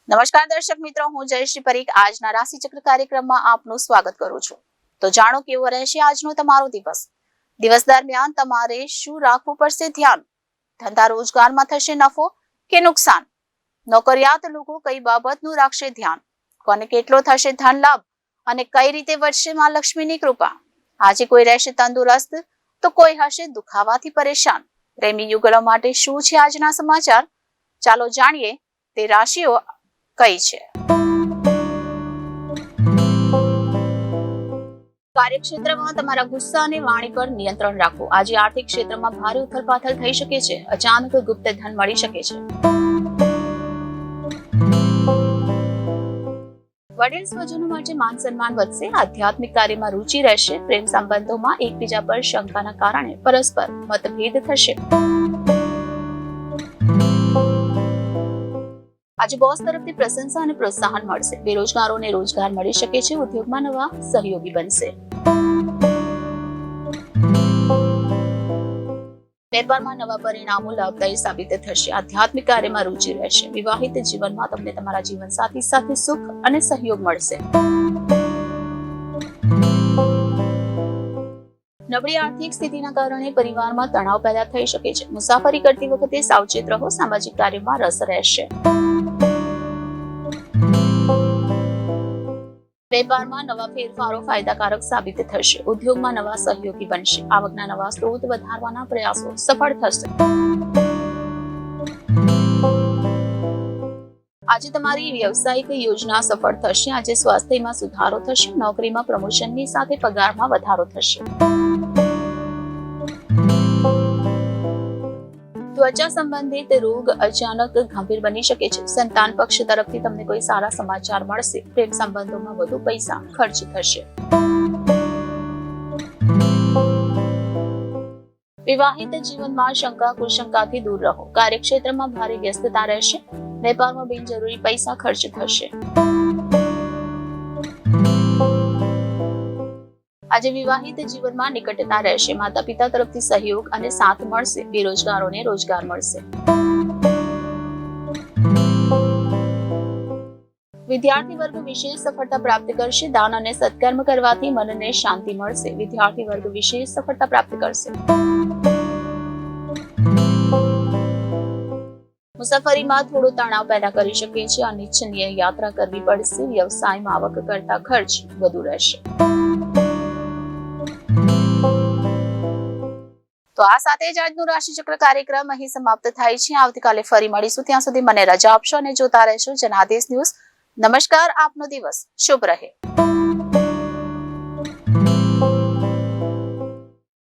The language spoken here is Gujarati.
નમસ્કાર દર્શક મિત્રો, હું જયશ્રી પરીખ આજના રાશિચક્ર કાર્યક્રમમાં આપનું સ્વાગત કરું છું. તો જાણો કેવો રહેશે આજનો તમારો દિવસ. દિવસ દરમિયાન તમારે શું રાખવું પડશે ધ્યાન? ધંધા રોજગારમાં થશે નફો કે નુકસાન? નોકરિયાત લોકો કઈ બાબતનું રાખશે ધ્યાન? કોને કેટલો થશે ધન લાભ અને કઈ રીતે વધશે માં લક્ષ્મીની કૃપા? આજે કોઈ રહેશે તંદુરસ્ત તો કોઈ હશે દુખાવાથી પરેશાન. પ્રેમી યુગલો માટે શું છે આજના સમાચાર? ચાલો જાણીએ તે રાશિઓ કઈ છે. કાર્યક્ષેત્રમાં તમારા ગુસ્સા અને વાણી પર નિયંત્રણ રાખો. આજે આર્થિક ક્ષેત્રમાં ભારે ઉથલપાથલ થઈ શકે છે. અચાનક ગુપ્ત ધન મળી શકે છે. વડીલ સ્વજનો માટે માન સન્માન વધશે. આધ્યાત્મિક કાર્યમાં રુચિ રહેશે. પ્રેમ સંબંધોમાં એકબીજા પર શંકાના કારણે પરસ્પર મતભેદ થશે. આજે બોસ તરફથી પ્રશંસા અને પ્રોત્સાહન મળશે. બેરોજગારોને રોજગાર મળી શકે છે. ઉદ્યોગમાં નવા સહયોગી બનશે. વેપારમાં નવા પરિણામો લાભદાયી સાબિત થશે. આધ્યાત્મિક કાર્યમાં રુચિ રહેશે. વિવાહિત જીવનમાં તમને તમારા જીવનસાથી સાથે સુખ અને સહયોગ મળશે. નબળી આર્થિક સ્થિતિના કારણે પરિવારમાં તણાવ પેદા થઈ શકે છે. મુસાફરી કરતી વખતે સાવચેત રહો. સામાજિક કાર્યમાં રસ રહેશે. વેપારમાં નવા ફેરફારો ફાયદાકારક સાબિત થશે. ઉદ્યોગમાં નવા સહયોગી બનશે. આવકના નવા સ્ત્રોત વધારવાના પ્રયાસો સફળ થશે. આજે તમારી વ્યવસાયિક યોજના સફળ થશે. આજે સ્વાસ્થ્યમાં સુધારો થશે. નોકરીમાં પ્રમોશનની સાથે પગારમાં વધારો થશે. ત્વચા સંબંધિત રોગ અચાનક ગંભીર બની શકે છે. સંતાન પક્ષ તરફથી તમને કોઈ સારા સમાચાર મળશે. પ્રેમ સંબંધોમાં વધુ પૈસા ખર્ચ થશે. વિવાહિત જીવનમાં શંકા કુશંકાથી દૂર રહો. કાર્યક્ષેત્રમાં ભારે વ્યસ્તતા રહેશે. વેપારમાં બિનજરૂરી પૈસા ખર્ચ થશે. આજે વિવાહિત જીવનમાં નિકટતા રહેશે. માતા પિતા તરફથી સહયોગ અને સાથ મળશે. બેરોજગારોને રોજગાર મળશે. વિદ્યાર્થી વર્ગ વિશેષ સફળતા પ્રાપ્ત કરશે. દાન અને સત્કર્મ કરવાથી મનને શાંતિ મળશે. વિદ્યાર્થી વર્ગ વિશેષ સફળતા પ્રાપ્ત કરશે. મુસાફરીમાં થોડો તણાવ પેદા કરી શકે છે. અનિચ્છનીય યાત્રા કરવી પડશે. વ્યવસાયમાં આવક કરતા ખર્ચ વધુ રહેશે. તો આ સાથે જ આજનું રાશિચક્ર કાર્યક્રમ અહીં સમાપ્ત થાય છે. આવતીકાલે ફરી મળીશું. ત્યાં સુધી મને રજા આપશો અને જોતા રહેશો જનાદેશ ન્યૂઝ. નમસ્કાર. આપનો દિવસ શુભ રહે.